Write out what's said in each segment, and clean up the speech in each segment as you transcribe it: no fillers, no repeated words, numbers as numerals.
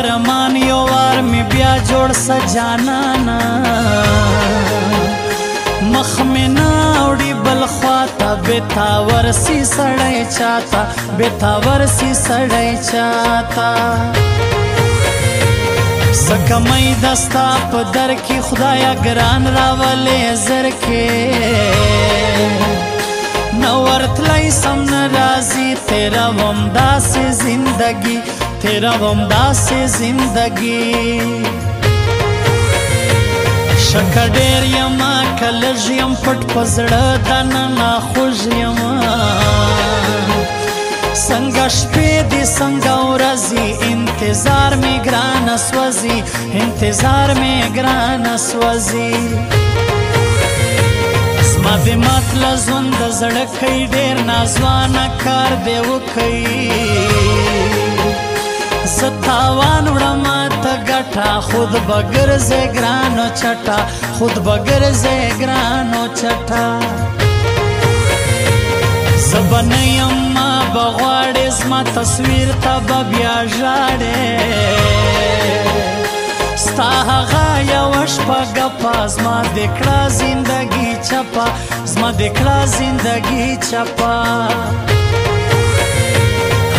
ارمان یو وار می بیا جوړ سجانانا مخ می ناوړي بل خواته بتاور سی سړی چاته بتاور سی سړی چاته سکمای دستا په در کې خدایا ګران راولې زر کې نورتلای سم ناراضی تیرا ومدا سے زندگی تیرا ومدا سے زندگی شکر ډیر یما کلژ یم پټ پزړه دننه خوږ یما څنګه شپې دي څنګه ورځې انتظار می ګران سوځي انتظار می ګران سوځي زما د مطلع ژوند د زړه کوي ډېر نازوانه کار دی وکوي زه تاوان وړمه ته ګټه خود به ګرځې ګرانو چټه خود به ګرځې ګرانو چټه زه به نه یم ما به غواړې زما تصویر ته به بیا ژاړې ستا هغه یوه شپه ګپه زما د کړه زندګي چپه زما د کړه زندګي چپه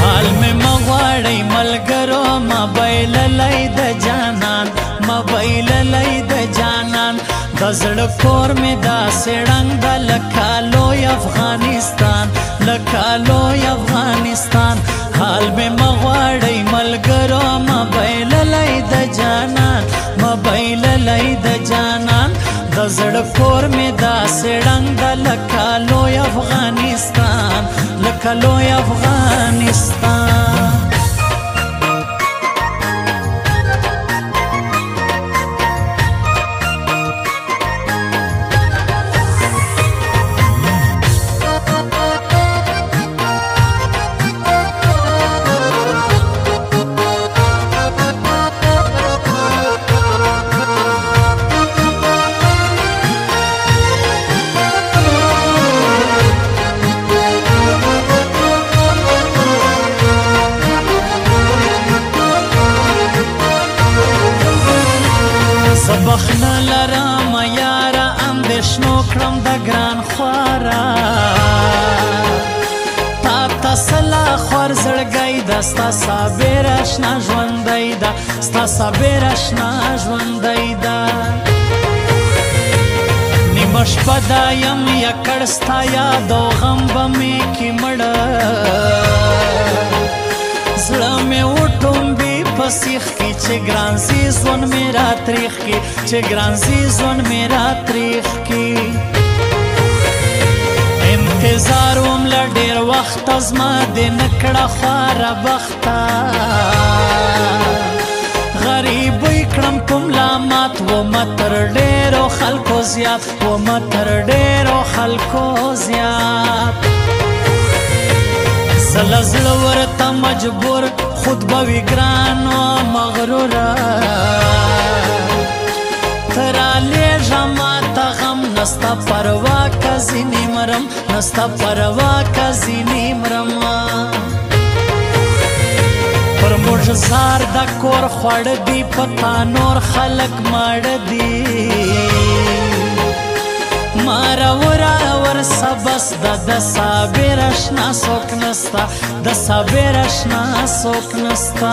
حال مې مه غواړئ ملګرو ما بایللی د جانان ما بایللی د جانان د زړه کور مې داسې ړنګ ده لکه لوی افغانستان لکه لوی افغانستان حال مې مه غواړئ ملګرو ما بایللی د جانان ما بایللی د جانان د زړه کور مې داسې ړنګ ده لکه لوی افغانستان لکه لوی افغانستان بخنه لرم یاره اندېښنو کړم د ګران خواره تا ته سلا خور زړګی ده ستا صابر اشنا ژوندی ده ستا صابر اشنا ژوندی ده نیمه شپه دا یم یکړ ستا یاد او غم به مې کې مړه زړه مې وټومبي په سیخ کې چې ګران سي ژوند مې را تریخ کې چې ګران سي ژوند مې را تریخ کې انتظار وم له ډېر وخته زما دې نه کړه خواره بخته غریبۍ کړم په ملامات ومه تر ډېرو خلکو زیات ومه تر ډېرو خلکو زیات زله زړه ورته مجبور خود به وي ګران و مغروره ته رالېږه ماته غم نسته پروا که ځینې مرم نسته پروا که ځینې مرم پر موږ زار د کور خواړه دي په تا نور خلک ماړه دي مارا ور سبس د صابر اشنا څوک نستا د صابر اشنا څوک نستا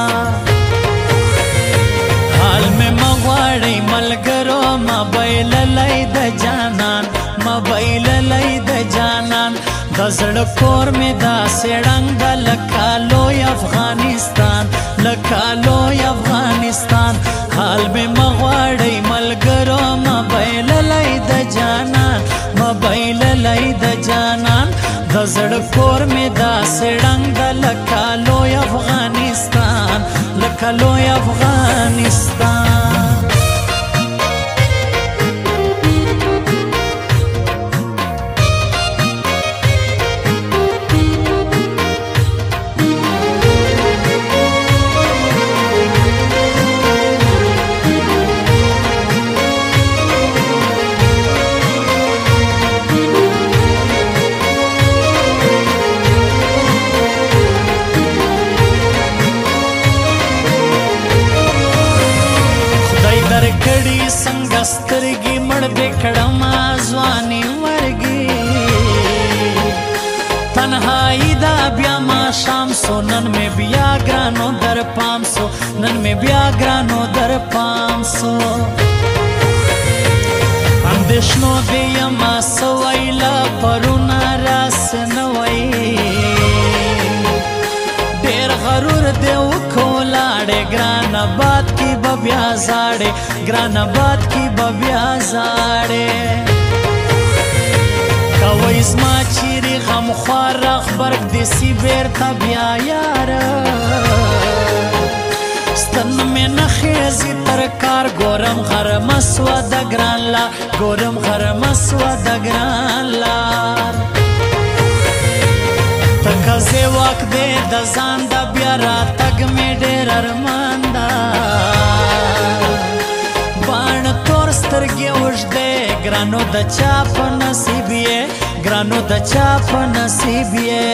حال مې مه غواړئ ملګرو ما بایللی د جانان ما بایللی د جانان د زړه کور مې داسې ړنګ ده لکه لوی افغانستان لکه لوی افغانستان حال مې مه غواړئ ملګرو ما بایللی د جانان ما بایللی د جانان د زړه کور مې داسې ړنګ ده لکه لوی افغانستان لکه لوی افغانستان زیږي مړ دې کړم ځواني ورګي تنهایی دا بیا ما شام سو نن می بیا ګرانو در پام سو نن می بیا ګرانو در پام سو اندېښنو دې یما سویلا پرونه راس نه وای ډېر غرور دې وکولاړې ګران آباد کې به بیا زاړې ګران آباد کې به بیا زاړې کوي زما چیرې غمخوار غبرګ دې سی بیرته بیا یاره ستن مې نه خېزي تر کار ګورم غرمه سوه د ګران لار ګورم غرمه سوه د ګران لار تکزې واک دې د ځان د بیا راتګ مې ډېر ارمان ده باڼ تور سترګې اوږدې ګرانو د چا په نصیب یې ګرانو د چا په نصیب یې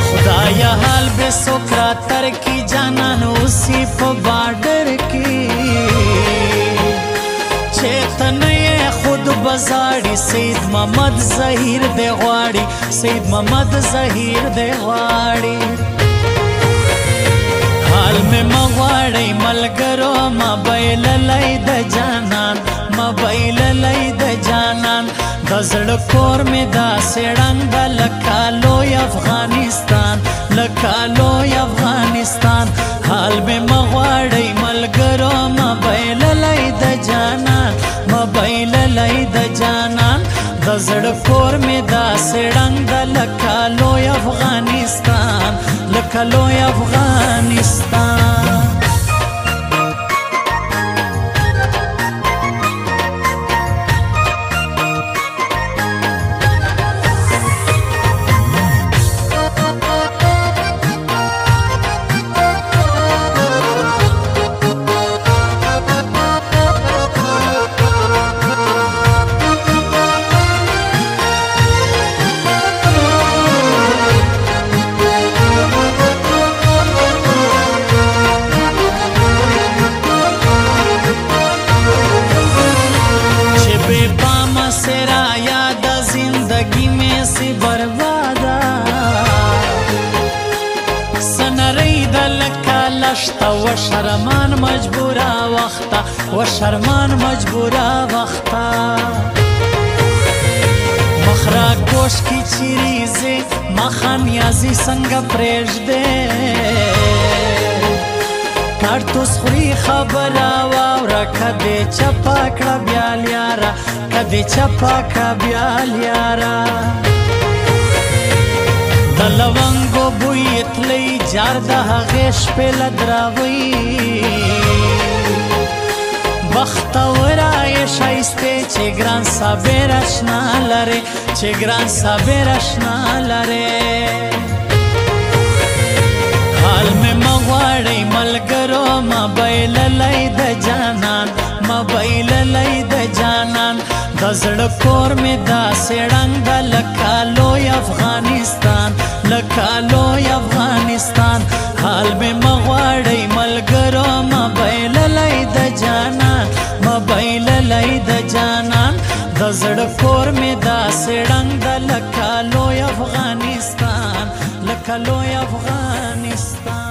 خدایا حال به څوک راتر کی جانان اوسې په باډر کې چې ته نه یې خود بزاړي سید محمد ظهیر دې غواړي سید محمد ظهیر دې غواړي حال مې مغواړی ملګرو مبایللی د جانان مبایللی د جانان د زړه کور مې داسې ړنګ ده لکه لوی افغانستان لکه لوی افغانستان حال مې مغواړی ملګرو مبایللی د جانان مبایللی د جانان د زړه کور مې داسې ړنګ ده لکه لوی افغانستان لکه لوی افغانستان و شرمان مجبورا وختا و شرمان مجبورا وختا مخرا کوش کی چیریزی مخان یازی سنگ پریږدې کارتوس خوري خبره واوره کدې چپا کړه بیا لیاره کدې چپا کړه بیا لیاره د لونګو بوی تلی جار د هغې شپې له دراوۍ بختوره یې ښایستې چې ګران صابر اشنا لرې چې ګران صابر اشنا لرې حال مې مغواړی ملګرو مبایللی د جانان مبایللی د جانان د زړه کور مې داسې ړنګ ده لکه لوی افغانستان لکه لوی افغانستان حال مې مغواړی ملګرو مبایللی د جانان مبایللی د جانان د زړه کور مې داسې ړنګ ده لکه لوی افغانستان لکه لوی افغانستان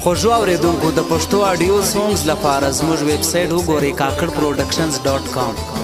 خوږو اورېدونکو د پښتو اډیو سونګز لپاره زموږ ویب سایټ وګورئ کاکړ پروډکشنز.com